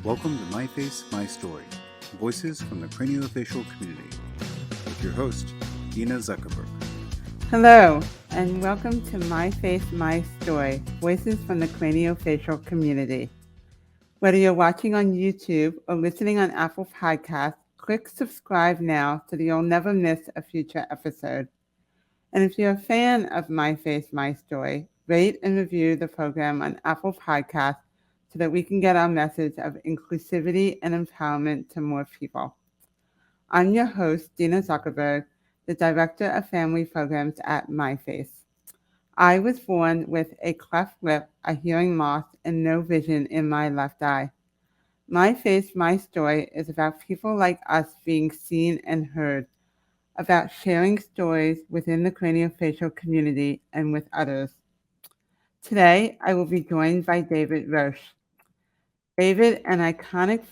Welcome to myFace, myStory, voices from the craniofacial community, with your host, Dina Zuckerberg. Hello, and welcome to myFace, myStory, voices from the craniofacial community. Whether you're watching on YouTube or listening on Apple Podcasts, click subscribe now so that you'll never miss a future episode. And if you're a fan of myFace, myStory, rate and review the program on Apple Podcasts so that we can get our message of inclusivity and empowerment to more people. I'm your host, Dina Zuckerberg, the Director of Family Programs at myFace. I was born with a cleft lip, a hearing loss, and no vision in my left eye. myFace, myStory is about people like us being seen and heard, about sharing stories within the craniofacial community and with others. Today, I will be joined by David Roche. David, an iconic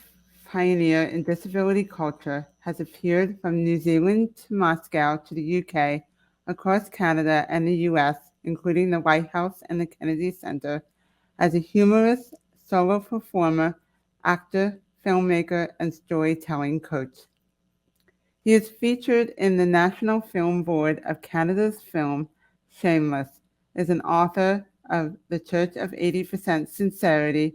pioneer in disability culture, has appeared from New Zealand to Moscow to the UK, across Canada and the US, including the White House and the Kennedy Center, as a humorist, solo performer, actor, filmmaker, and storytelling coach. He is featured in the National Film Board of Canada's film Shameless, is an author of The Church of 80% Sincerity,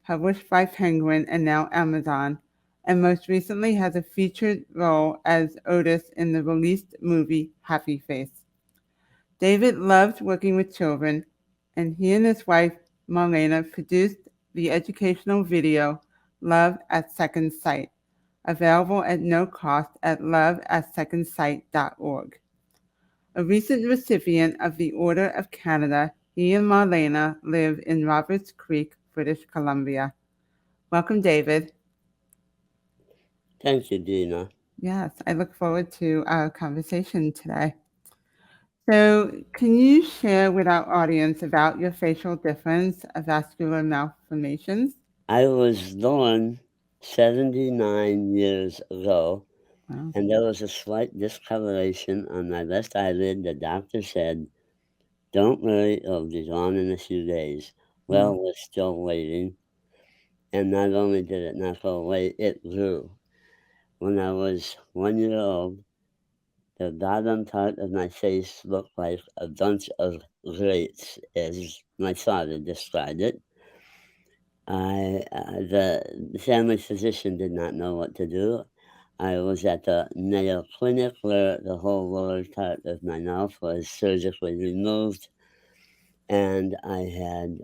published by Penguin and now Amazon, and most recently has a featured role as Otis in the released movie Happy Face. David loves working with children, and he and his wife, Marlena, produced the educational video Love at Second Sight, available at no cost at loveatsecondsight.org. A recent recipient of the Order of Canada, he and Marlena live in Roberts Creek, British Columbia. Welcome, David. Thank you, Dina. Yes, I look forward to our conversation today. So, can you share with our audience about your facial difference of vascular malformations? I was born 79 years ago, Wow. and there was a slight discoloration on my left eyelid. The doctor said, "Don't worry, it'll be gone in a few days." Mm. Well, we're still waiting. And not only did it not go away, it grew. When I was 1 year old, the bottom part of my face looked like a bunch of grapes, as my father described it. The family physician did not know what to do. I was at the Mayo Clinic where the whole lower part of my mouth was surgically removed, and I had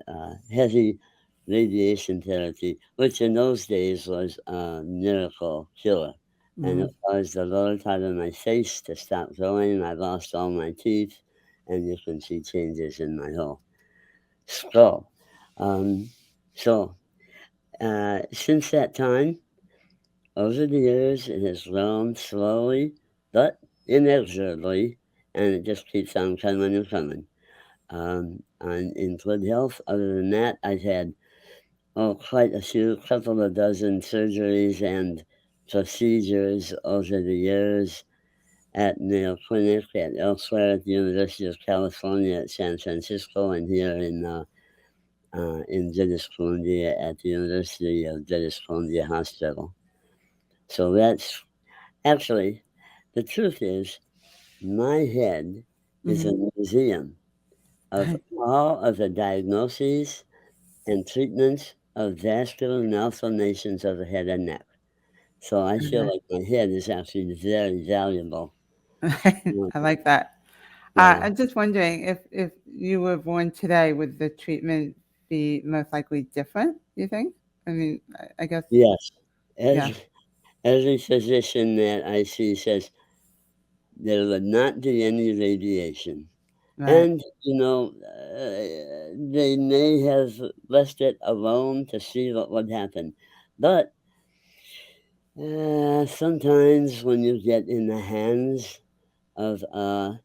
heavy radiation therapy, which in those days was a miracle cure. And Mm. it caused the lower part of my face to stop growing. I lost all my teeth, and you can see changes in my whole skull. Um, so, since that time, over the years, it has grown slowly but inexorably, and it just keeps on coming and coming. I'm in good health. Other than that, I've had quite a few, couple of dozen surgeries and procedures over the years at Mayo Clinic, and elsewhere at the University of California at San Francisco, and here in British Columbia at the University of British Columbia Hospital. So that's actually, the truth is, my head is a Mm. museum of all of the diagnoses and treatments of vascular malformations of the head and neck. So I feel like my head is actually very valuable. Mm, I like that. Yeah. I'm just wondering if you were born today, would the treatment be most likely different, do you think? I mean, I guess, Yes. yeah, Every physician that I see says there would not be any radiation. right. And, they may have left it alone to see what would happen. But sometimes when you get in the hands of a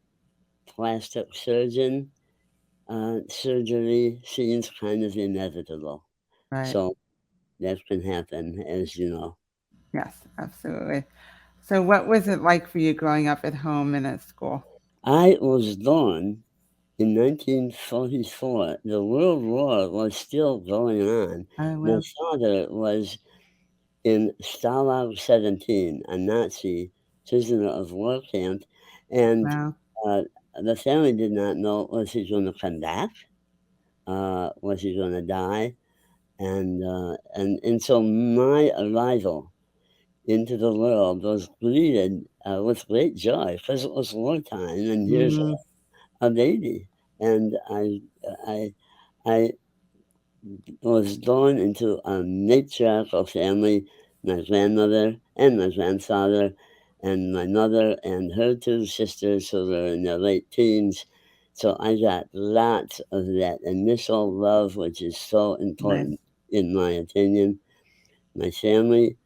plastic surgeon, surgery seems kind of inevitable. Right. So that can happen, as you know. Yes, absolutely. So what was it like for you growing up at home and at school? I was born in 1944. The World War was still going on. Oh, My well. father was in Stalag 17, a Nazi prisoner of war camp, and Wow. uh, the family did not know, was he going to come back? Was he going to die? And so my arrival into the world was greeted with great joy because it was wartime, and here's Mm, a baby, and I I was born into a matriarchal family. My grandmother and my grandfather, and my mother and her two sisters who were in their late teens. So I got lots of that initial love, which is so nice. important, in my opinion. My family,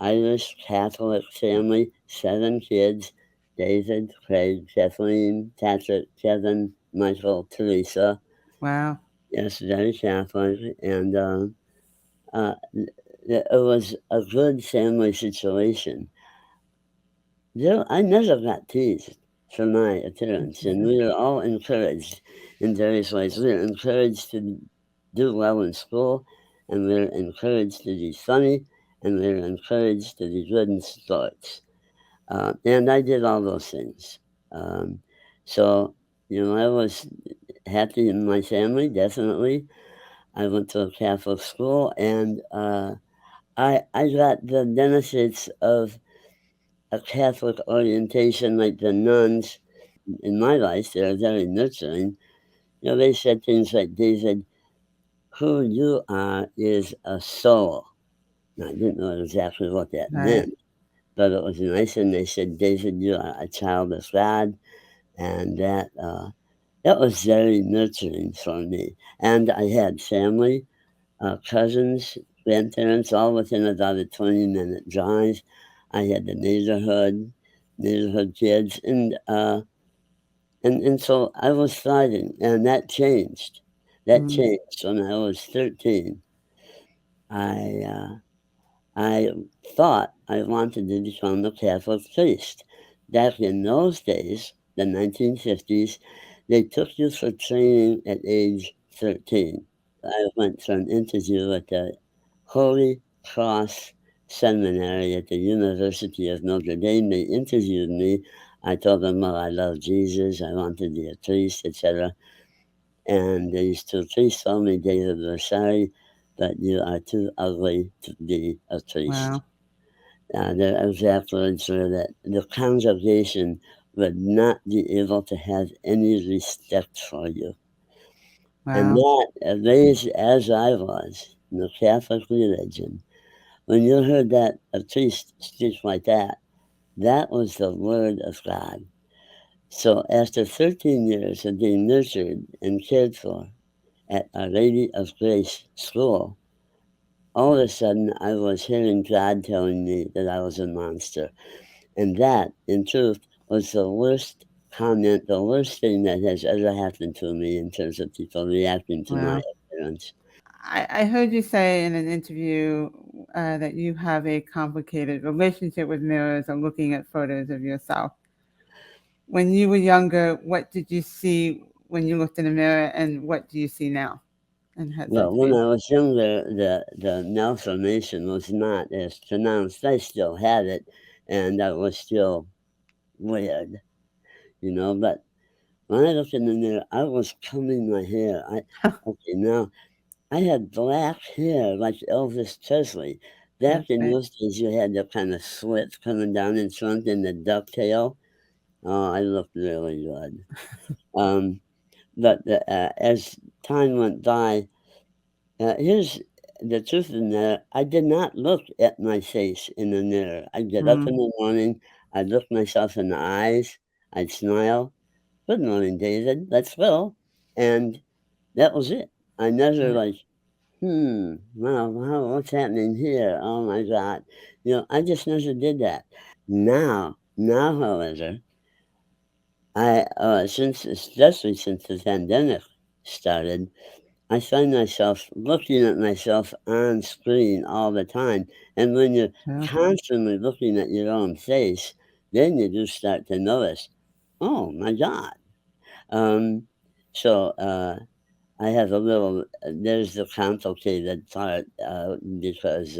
Irish Catholic family, 7 kids: David, Craig, Kathleen, Patrick, Kevin, Michael, Teresa. Wow. Yes, very Catholic, and it was a good family situation. There, I never got teased for my appearance, and we were all encouraged in various ways. We were encouraged to do well in school, and we were encouraged to be funny, and we were encouraged to be good in sports. And I did all those things. Um, so, I was happy in my family, definitely. I went to a Catholic school, and I got the benefits of a Catholic orientation, like the nuns in my life. They're very nurturing. They said things like, David, who you are is a soul. Now, I didn't know exactly what that Right. meant, but it was nice. And they said, David, you are a child of God. And that was very nurturing for me. And I had family, cousins, grandparents, all within about a 20-minute drive. I had the neighborhood kids, and so I was thriving, and that changed. That Mm, changed when I was 13. I I thought I wanted to become a Catholic priest. Back in those days, the 1950s, they took you for training at age 13. I went for an interview at the Holy Cross Seminary at the University of Notre Dame. They interviewed me. I told them, well, I love Jesus. I want to be a priest, etc. And these two priests told me, David, we're sorry, but you are too ugly to be a priest. wow. Their exact words were that the congregation would not be able to have any respect for you. And Wow. that, raised as I was in the Catholic religion, when you heard that a priest speak like that was the word of God. So after 13 years of being nurtured and cared for at Our Lady of Grace School, all of a sudden I was hearing God telling me that I was a monster. And that, in truth, was the worst comment, the worst thing that has ever happened to me in terms of people reacting to my Wow. appearance. I heard you say in an interview that you have a complicated relationship with mirrors or looking at photos of yourself. When you were younger, what did you see when you looked in the mirror, and what do you see now? And has that Well, when changed? I was younger, the malformation was not as pronounced. I still had it, and I was still weird, but when I looked in the mirror, I was combing my hair. Okay, now I had black hair like Elvis Presley. Back That's in it. those days, you had the kind of slit coming down in front and the ducktail. Oh, I looked really good. Um, but as time went by, here's the truth of the matter. I did not look at my face in the mirror. I'd get up Mm, in the morning, I'd look myself in the eyes, I'd smile. Good morning, David. Let's go. And that was it. I never right. like, wow, what's happening here? Oh my God. I just never did that. Now, however, especially since the pandemic started, I find myself looking at myself on screen all the time. And when you're Yeah. constantly looking at your own face, then you do start to notice, oh my God. Um, so I have there's the complicated part because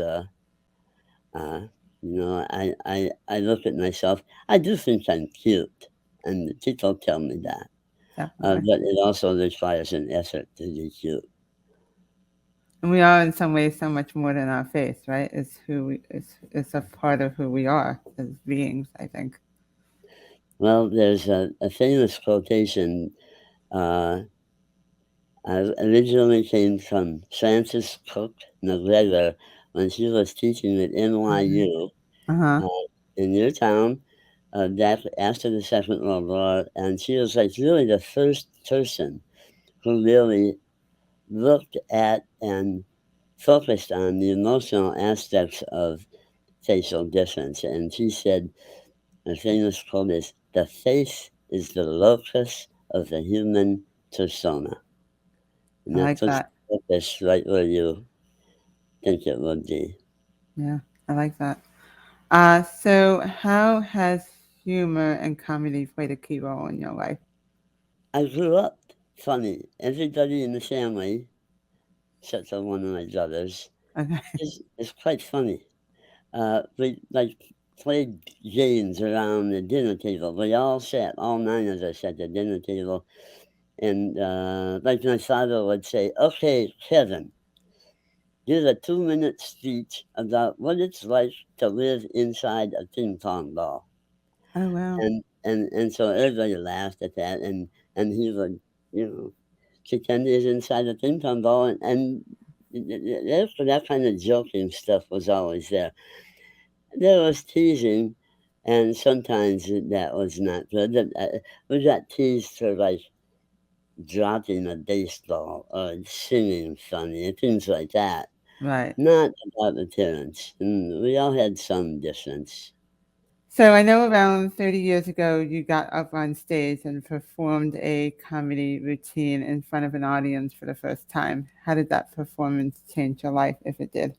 Uh, I look at myself. I do think I'm cute, and people tell me that. Definitely. But it also requires an effort to be cute. And we are in some ways so much more than our face, right? It's who we it's a part of who we are as beings, I think. Well, there's a famous quotation uh, originally came from Frances Cook McGregor when she was teaching at Mhm. NYU Uh-huh. uh, in your town back after the Second World War, and she was like really the first person who really looked at and focused on the emotional aspects of facial difference. And she said, a famous quote is, "The face is the locus of the human persona." And I that like puts that. the focus right where you think it would be. Yeah, I like that. So how has humor and comedy played a key role in your life? I grew up funny. Everybody in the family, except for one of my brothers, Okay. is quite funny. We like played games around the dinner table. We all sat, all nine of us at the dinner table, and like my father would say, "Okay, Kevin, give a 2-minute speech about what it's like to live inside a ping pong ball." Oh wow. And so everybody laughed at that, and he would, you know, pretend he was inside a ping pong ball, and that kind of joking stuff was always there. There was teasing, and sometimes that was not good. We got teased for, like, dropping a baseball or singing funny and things like that, Right. not about appearance, and we all had some difference. So I know around 30 years ago you got up on stage and performed a comedy routine in front of an audience for the first time. How did that performance change your life if it did?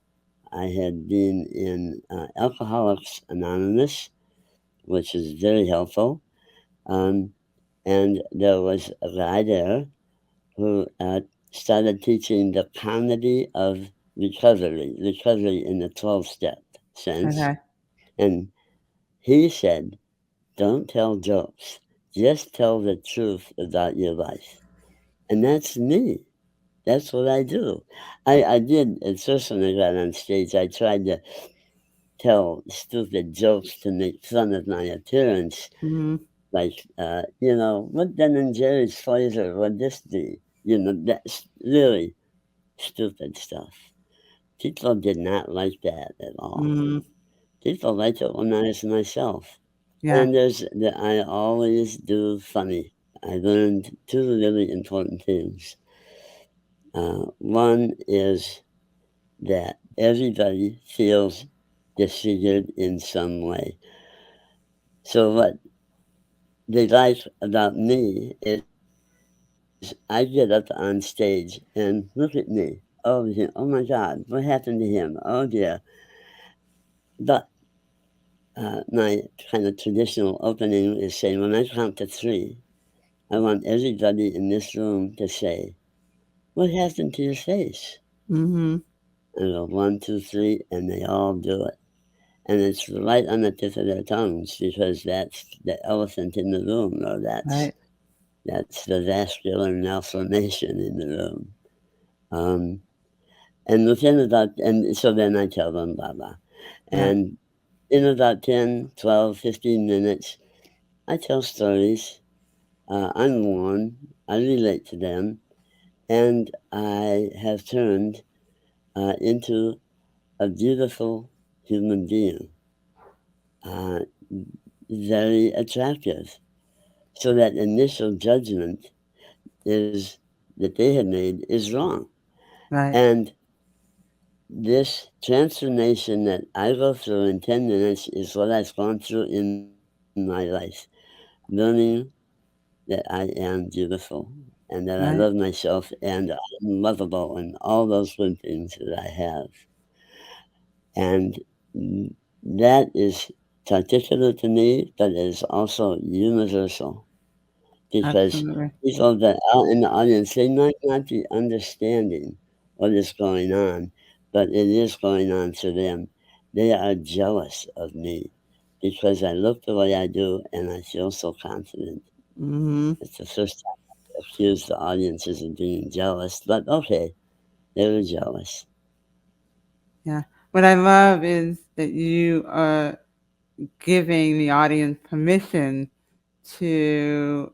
I had been in Alcoholics Anonymous, which is very helpful, um, and there was a guy there who started teaching the comedy of recovery in the 12-step sense. Okay. And he said, "Don't tell jokes, just tell the truth about your life." And that's me. That's what I do. I did, at first when I got on stage, I tried to tell stupid jokes to make fun of my appearance. Hmm. Like, what Ben and Jerry's flavor would this be? That's really stupid stuff. People did not like that at all. Hmm. People liked it when I was myself. Yeah. And I always do funny. I learned two really important things. One is that everybody feels disfigured in some way. So what they like about me is I get up on stage and look at me. Oh, oh my God, what happened to him? Oh dear. But my kind of traditional opening is saying, when I count to three, I want everybody in this room to say, "What happened to your face?" Hmm. And I go, 1, 2, 3, and they all do it. And it's right on the tip of their tongues because that's the elephant in the room, or Right. that's the vascular malformation in the room. Um, and within about, and so then I tell them, blah, blah. Yeah. And in about 10, 12, 15 minutes, I tell stories. I'm warm. I relate to them. And I have turned into a beautiful human being, uh, very attractive. So that initial judgment is that they had made is wrong. Right. And this transformation that I go through in 10 minutes is what I've gone through in my life, learning that I am beautiful and that I love Right. myself and I'm lovable and all those good things that I have. And that is particular to me, but it is also universal because Absolutely. people that out in the audience, they might not be understanding what is going on, but it is going on for them. they are jealous of me because I look the way I do and I feel so confident. Mm-hmm. It's the first time I accused the audiences of being jealous, but okay, they were jealous. Yeah. What I love is that you are giving the audience permission to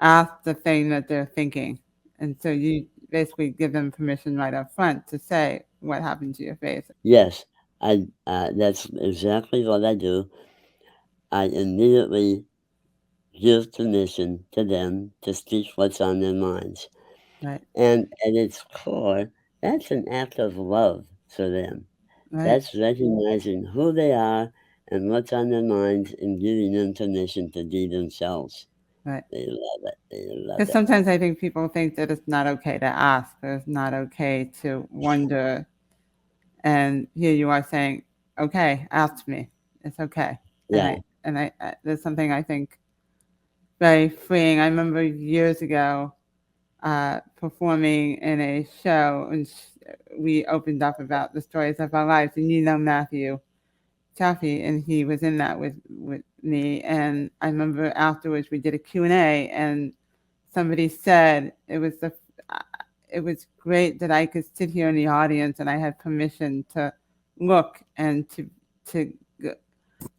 ask the thing that they're thinking. And so you basically give them permission right up front to say what happened to your face. Yes, that's exactly what I do. I immediately give permission to them to speak what's on their minds. Right, And at its core, that's an act of love for them. right, That's recognizing who they are and what's on their minds and giving them permission to be themselves. right. They love it. They love Because it. sometimes I think people think that it's not okay to ask, or it's not okay to wonder. And here you are saying, okay, ask me. It's okay. And Yeah, there's something I think very freeing. I remember years ago performing in a show, and we opened up about the stories of our lives. And you know Matthew Chaffee, and he was in that with me. And I remember afterwards we did a Q&A, and somebody said uh, it was great that I could sit here in the audience and I had permission to look and to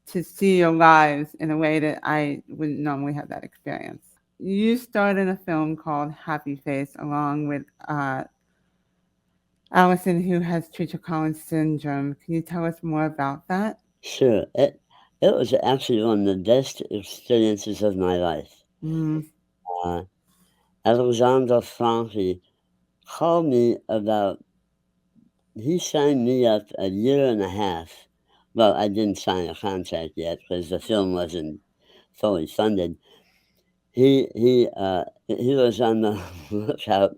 to see your lives in a way that I wouldn't normally have that experience. You starred in a film called Happy Face along with Allison, who has Treacher Collins syndrome. Can you tell us more about that? sure. It was actually one of the best experiences of my life. Mm, Uh, Alexander Franke called me about, he signed me up a year and a half. Well, I didn't sign a contract yet because the film wasn't fully funded. He was on the lookout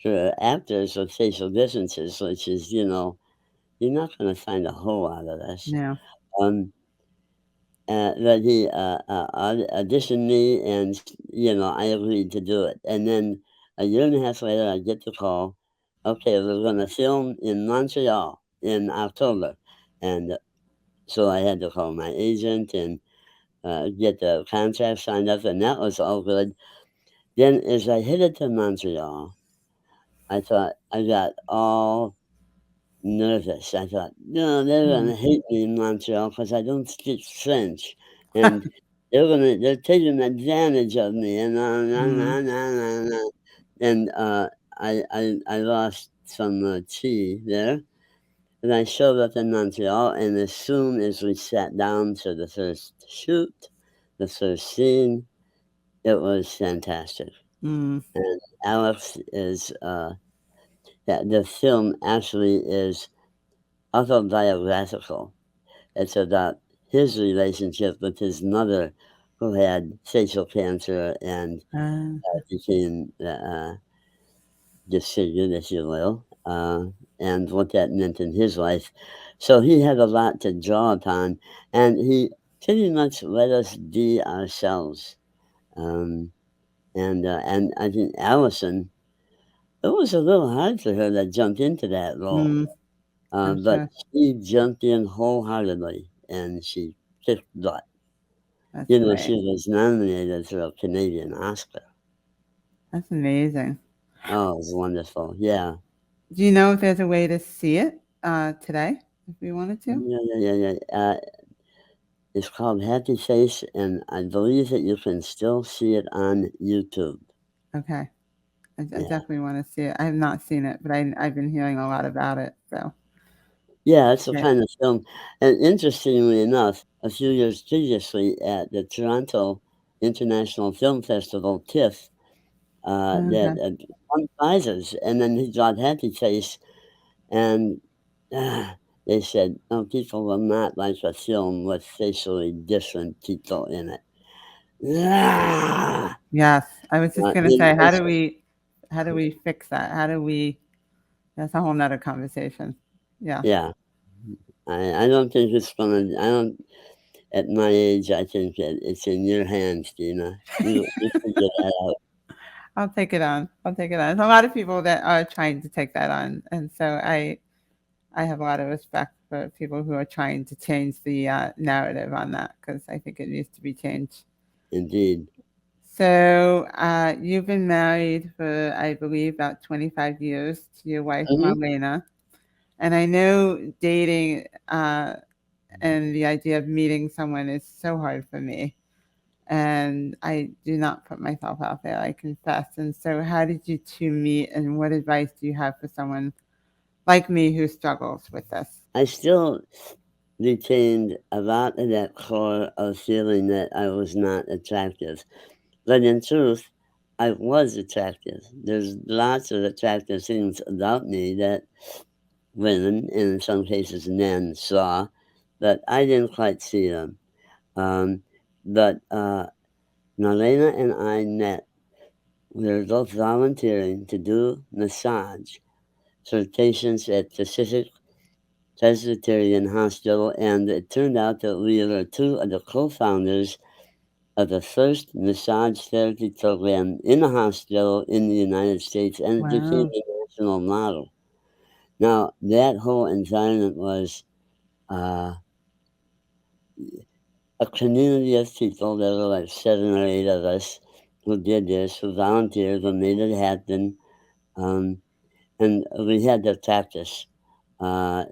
for actors with facial differences, which is, you're not going to find a whole lot of this. no. Um, but he auditioned me, and I agreed to do it. And then a year and a half later, I get the call. Okay, we're going to film in Montreal in October, and so I had to call my agent and get the contract signed up, and that was all good. Then, as I headed to Montreal, I thought I got all nervous. I thought, no, they're Mm, gonna hate me in Montreal because I don't speak French, and they're taking advantage of me, and mm, and I lost some tea there, and I showed up in Montreal, and as soon as we sat down for the first shoot, the first scene, it was fantastic. mm, And Alex is that the film actually is autobiographical. It's about his relationship with his mother, who had facial cancer and became disfigured, if you will, and what that meant in his life. So he had a lot to draw upon, and he pretty much let us be ourselves. Um, and I think Allison, it was a little hard for her to jump into that role. mm, I'm But sure. she jumped in wholeheartedly, and she kicked butt. That's She great. was nominated for a Canadian Oscar. That's amazing. Oh, it was wonderful. Yeah. Do you know if there's a way to see it today if we wanted to? Yeah. It's called Happy Face, and I believe that you can still see it on YouTube. Okay. I Yeah. definitely want to see it. I have not seen it, but I've been hearing a lot about it. So, Yeah, it's the okay. kind of film. And interestingly enough, a few years previously at the Toronto International Film Festival, TIFF, that Okay. won prizes, and then he got Happy Face, and they said, "Oh, people will not like a film with facially different people in it." Ah! Yes. I was just going to say, It's how do we fix that? How do we, that's a whole nother conversation. Yeah. yeah. I don't think it's gonna. I don't. At my age, I think that it's in your hands, Dina. You figure that out. I'll take it on. I'll take it on. There's a lot of people that are trying to take that on. And so I have a lot of respect for people who are trying to change the narrative on that, because I think it needs to be changed. Indeed. So you've been married for, I believe, about 25 years to your wife, Mhm. Marlena. And I know dating and the idea of meeting someone is so hard for me. And I do not put myself out there, I confess. And so, how did you two meet, and what advice do you have for someone like me who struggles with this? I still retained a lot of that core of feeling that I was not attractive. But in truth, I was attractive. There's lots of attractive things about me that women, and in some cases men, saw, but I didn't quite see them. But Marlena and I met. We were both volunteering to do massage for patients at Pacific Presbyterian Hospital, and it turned out that we were two of the co-founders of the first massage therapy program in a hospital in the United States, and it became Wow. a national model. Now, that whole environment was uh, a community of people. There were like 7 or 8 of us who did this, who volunteered, who made it happen. Um, and we had to practice, to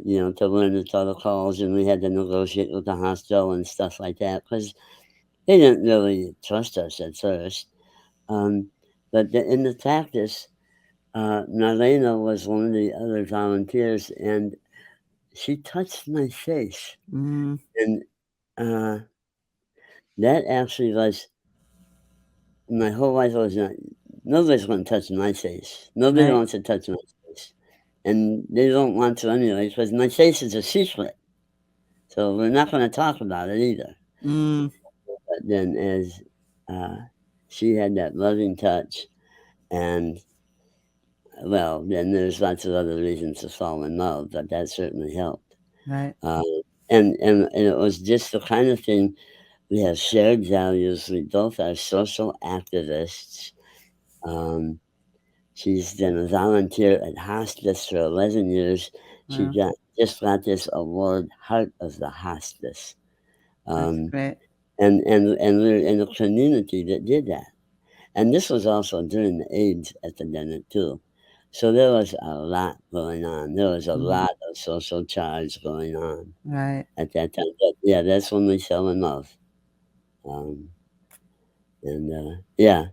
learn the protocols, and we had to negotiate with the hospital and stuff like that because they didn't really trust us at first. Um, but in the practice, Marlena was one of the other volunteers, and she touched my face, Mm, and uh, that actually was my whole life. Was not nobody's going to touch my face. Nobody right. wants to touch my face, and they don't want to anyway because my face is a secret. So we're not going to talk about it either. Mm, But then, as she had that loving touch, and well, then there's lots of other reasons to fall in love, but that certainly helped. right. Uh, and it was just the kind of thing. We have shared values. We both are social activists. Um, she's been a volunteer at hospice for 11 years. She Wow. just got this award, Heart of the Hospice. That's Um, great. and we're in a community that did that. And this was also during the AIDS epidemic too. So there was a lot going on. There was a Mm, lot of social charge going on right. at that time. But yeah, that's when we fell in love. Um, and yeah,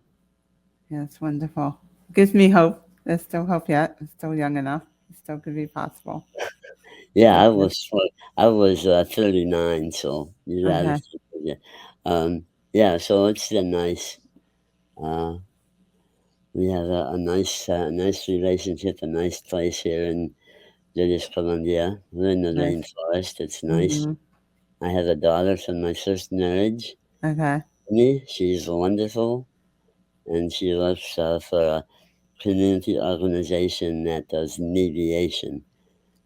Yes, wonderful. Gives me hope. There's still hope yet. I'm still young enough. It still could be possible to yeah, get this. I was 39, so you got to Okay. think of it. Yeah, so it's been nice. Uh, we have a nice relationship, a nice place here in British Columbia. We're in the Nice. rainforest. It's nice. Mm-hmm. I have a daughter from my first marriage. Okay. Me, she's wonderful, and she works for a community organization that does mediation.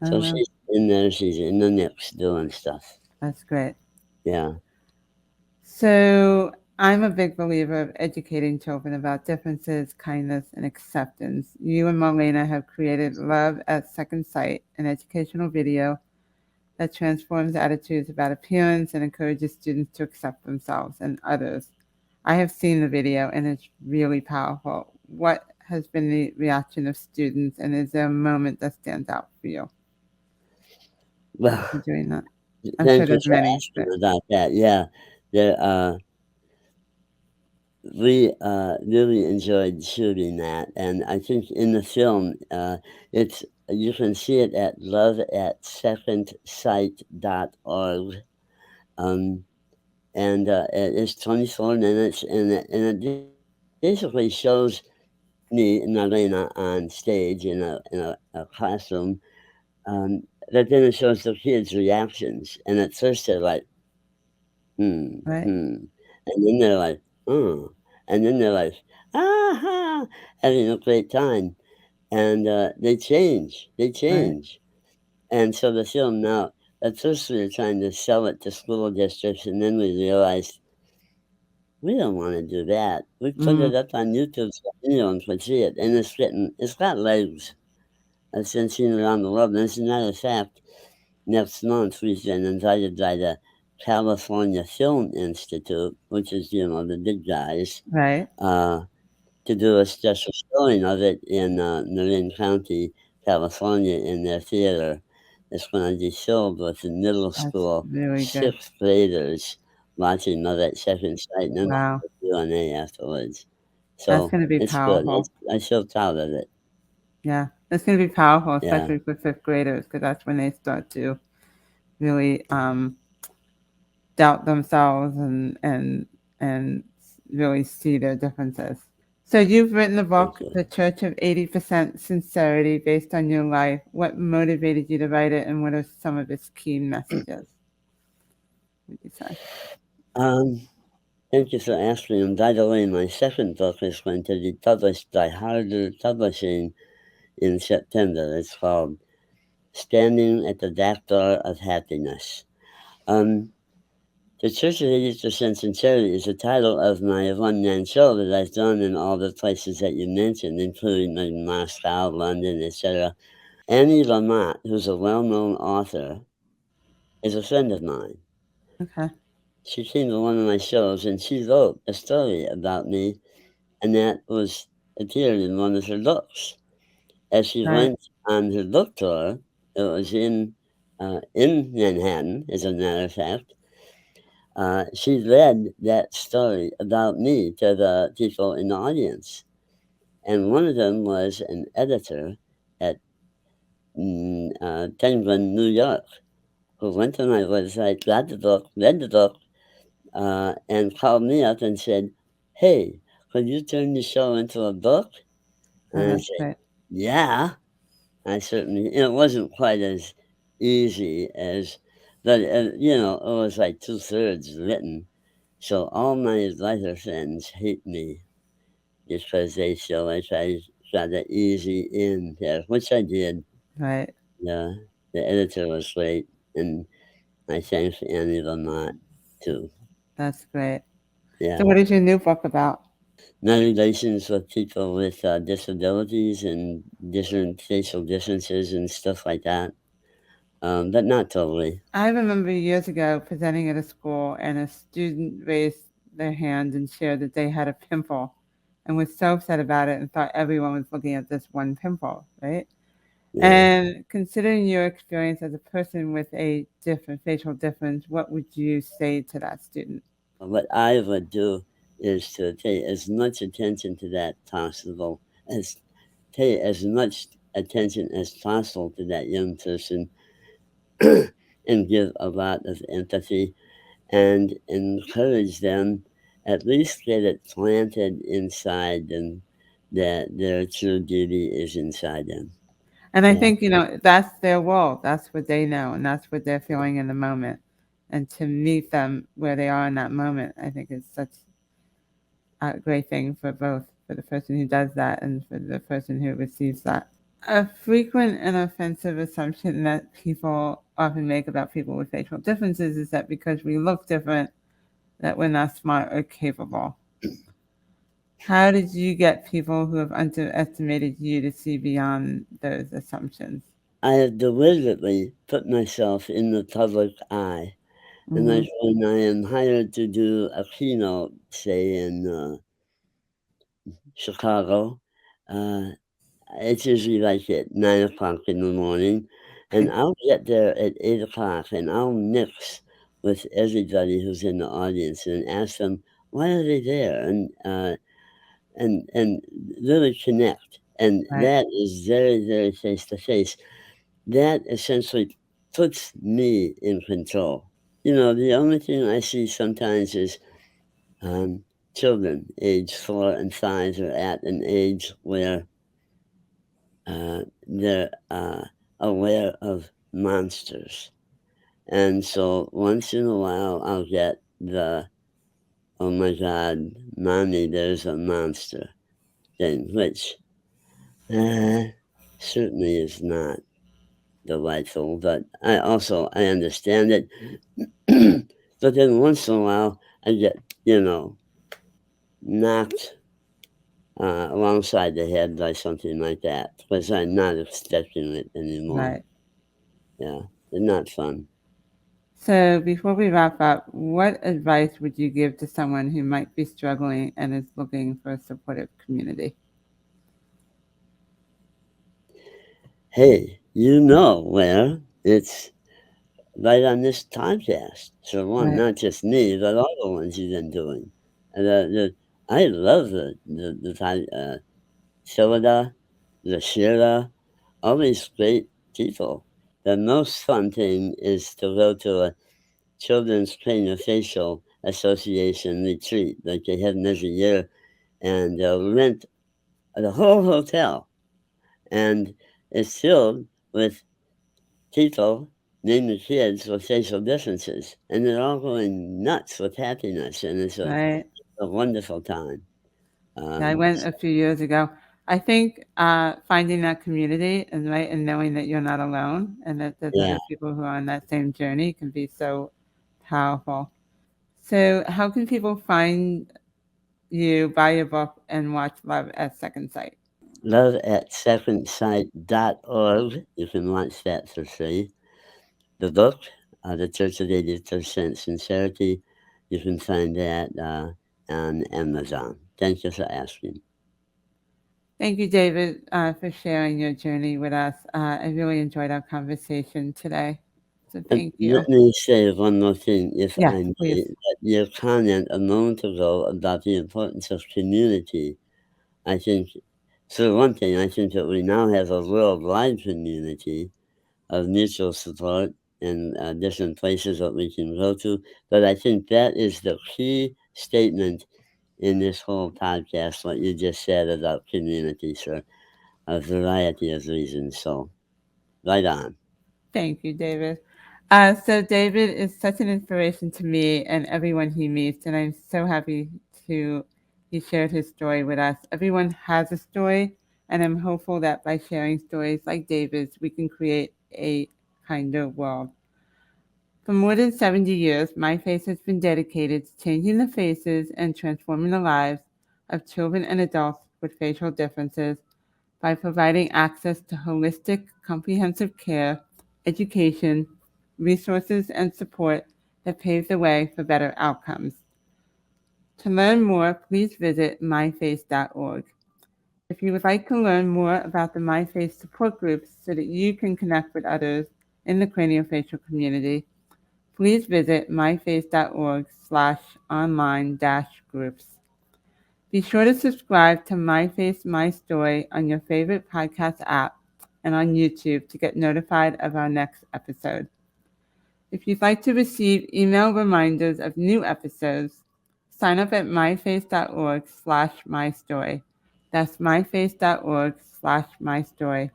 Oh, So well, she's in there. She's in the mix doing stuff. that's great. Yeah. So I'm a big believer of educating children about differences, kindness, and acceptance. You and Marlena have created Love at Second Sight, an educational video that transforms attitudes about appearance and encourages students to accept themselves and others. I have seen the video and it's really powerful. What has been the reaction of students, and is there a moment that stands out for you Well, for doing that? I'm sure thank you there's for many, asking but about that. Yeah, there. We really enjoyed shooting that, and I think in the film, it's you can see it at loveatsecondsight.org. Um, and it's 24 minutes, and it basically shows me and Marlena on stage in a classroom. But then it shows the kids' reactions, and at first they're like, "Hmm, right, hmm," and then they're like, "Oh," and then they're like, "Ah," having a great time, and they change, they right. change, and so the film now. At first, we were trying to sell it to school districts, and then we realized we don't wanna do that. We put Mm, it up on YouTube so anyone can see it, and it's got legs. It's been seen around the world, and as a matter of fact, next month we've been invited by the California Film Institute, which is, the big guys, Right. to do a special showing of it in Marin County, California, in their theater. It's going to be filled with the middle That's school really good. sixth graders watching of at Second Sight, and then Wow. Q&A afterwards. That's So going to be it's good. powerful. I'm so proud of it. Yeah. It's going to be powerful, Yeah, especially for fifth graders, because that's when they start to really doubt themselves and really see their differences. So you've written the thank book, you. The Church of 80% Sincerity, based on your life. What motivated you to write it, and what are some of its key messages, would you say? Um, Thank you for asking. And by the way, my second book is going to be published by Harder Publishing in September. It's called Standing at the Back Door of Happiness. The Church of 80% Sincerity is the title of my one-man show that I've done in all the places that you mentioned, including like Moscow, London, etc. Annie Lamott, who's a well-known author, is a friend of mine. Okay. She came to one of my shows and she wrote a story about me, and that was appeared in one of her books. As she Right. went on her book tour, it was in Manhattan, as a matter of fact. She read that story about me to the people in the audience, and one of them was an editor at Penguin, New York, who went to my website, got the book, read the book, and called me up and said, "Hey, could you turn the show into a book?" Oh, And I that's said, great. "Yeah." I certainly, it wasn't quite as easy as, but it was like two-thirds written. So all my writer friends hate me because they feel like I got an easy in there, which I did. Right. The editor was great, and I thanks Annie Lamont too. That's great. So Yeah. what is your new book about? My relations with people with disabilities and different facial differences and stuff like that, but not totally. I remember years ago presenting at a school, and a student raised their hand and shared that they had a pimple and was so upset about it and thought everyone was looking at this one pimple, right? Yeah. And considering your experience as a person with a different facial difference, what would you say to that student? What I would do is to pay as much attention to that possible as pay as much attention as possible to that young person and give a lot of empathy and encourage them, at least get it planted inside them that their true beauty is inside them. And I Yeah. think, that's their world. That's what they know, and that's what they're feeling in the moment. And to meet them where they are in that moment, I think is such a great thing for both, for the person who does that and for the person who receives that. A frequent and offensive assumption that people often make about people with facial differences is that because we look different, that we're not smart or capable. How did you get people who have underestimated you to see beyond those assumptions? I have deliberately put myself in the public eye. And Hmm. like when I am hired to do a keynote, say in Chicago, uh, it's usually like at 9 o'clock in the morning, and I'll get there at 8 o'clock, and I'll mix with everybody who's in the audience and ask them why are they there, and really connect. And Right. that is very very face to face. That essentially puts me in control. The only thing I see sometimes is children, age 4 and 5, are at an age where they're aware of monsters. And so once in a while, I'll get the, oh my God, mommy, there's a monster thing, which uh, certainly is not delightful, but I understand it. But then once in a while, I get, knocked alongside the head by something like that because I'm not expecting it anymore. Right. Yeah. not fun. So before we wrap up, what advice would you give to someone who might be struggling and is looking for a supportive community? Hey, you know where? It's right on this podcast. So one, Right. not just me, but all the ones you've been doing. And I love Shilda, the Shira, all these great people. The most fun thing is to go to a Children's Craniofacial Association retreat, like they have them every year, and rent the whole hotel. And it's filled with people, naming kids with facial differences. And they're all going nuts with happiness. And it's Right. a wonderful time. Yeah, I went a few years ago. I think finding that community and right and knowing that you're not alone and that there's Yeah. other people who are on that same journey can be so powerful. So how can people find you, buy your book, and watch Love at Second Sight? loveatSecondSight.org. You can watch that for free. The book, The Church of 80% Sincerity, you can find that on Amazon. Thank you for asking. Thank you, David, for sharing your journey with us. I really enjoyed our conversation today. So thank you. Let me say one more thing, if Yes, I may. please. Your comment a moment ago about the importance of community, I think, so one thing, I think that we now have a worldwide community of mutual support and different places that we can go to. But I think that is the key statement in this whole podcast, what you just said about community for a variety of reasons. So, right on. Thank you, David. So David is such an inspiration to me and everyone he meets, and I'm so happy to he shared his story with us. Everyone has a story, and I'm hopeful that by sharing stories like David's, we can create a kinder world. For more than 70 years, myFace has been dedicated to changing the faces and transforming the lives of children and adults with facial differences by providing access to holistic, comprehensive care, education, resources, and support that pave the way for better outcomes. To learn more, please visit myface.org. If you would like to learn more about the myFace support groups so that you can connect with others in the craniofacial community, please visit myface.org/online-groups. Be sure to subscribe to myFace, myStory on your favorite podcast app and on YouTube to get notified of our next episode. If you'd like to receive email reminders of new episodes, sign up at myface.org/mystory. That's myface.org/mystory.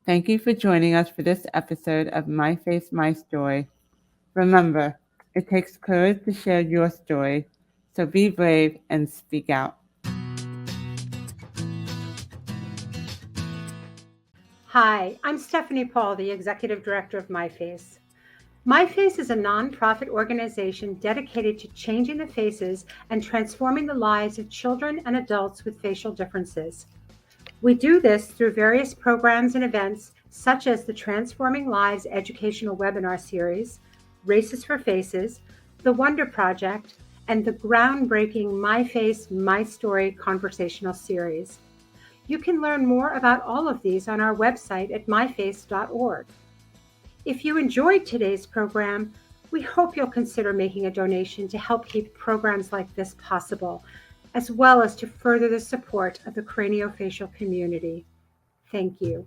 Thank you for joining us for this episode of myFace, My Story. Remember, it takes courage to share your story, so be brave and speak out. Hi, I'm Stephanie Paul, the Executive Director of myFace. myFace is a nonprofit organization dedicated to changing the faces and transforming the lives of children and adults with facial differences. We do this through various programs and events such as the Transforming Lives educational webinar series, Races for Faces, the Wonder Project, and the groundbreaking myFace, myStory conversational series. You can learn more about all of these on our website at myface.org. If you enjoyed today's program, we hope you'll consider making a donation to help keep programs like this possible, as well as to further the support of the craniofacial community. Thank you.